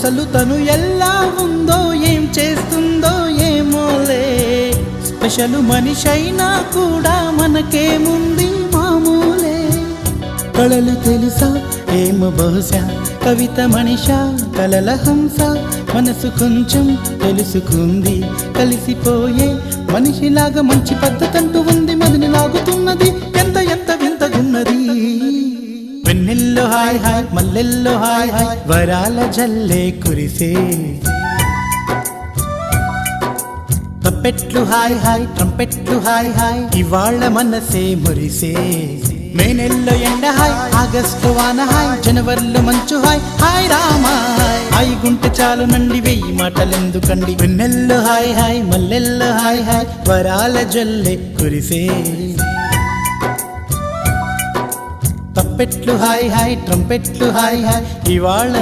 అసలు తను ఎలా ఉందో ఏం చేస్తుందో ఏమోలే స్పెషల్ మనిషైనా కూడా మనకేముంది మామూలే కళలు తెలుసా ఏమో బహుశా కవిత మనిషా కలల హంస మనసు కొంచెం తెలుసుకుంది కలిసిపోయే మనిషిలాగా మంచి పద్ధతంటూ ఉంది మదిని లాగుతున్నది ఎంత ఎంత వింతగున్నది వెన్నెల్లో హాయ్ హాయ్ మల్లెల్లో హాయ్ హాయ్ వరాల జల్లే కురిసే తప్పెట్లు హాయ్ హాయ్ ట్రంపెట్లు హాయ్ హాయ్ ఇవాళ మనసే మురిసే మే నెలలో ఎండ హాయ్ ఆగస్టు వాన హాయ్ జనవరిలో మంచు హాయ్ హాయ్ రామా హాయ్ గుంటె చాలు నండి వెయ్యి మాటలెందుకండి వెన్నెల్లో హాయ్ హాయ్ మల్లెల్లో హాయ్ హాయ్ వరాల జల్లే కురిసే తప్పెట్లు హాయ్ హాయ్ ట్రంపెట్లు హాయ్ హాయ్ ఇవాళ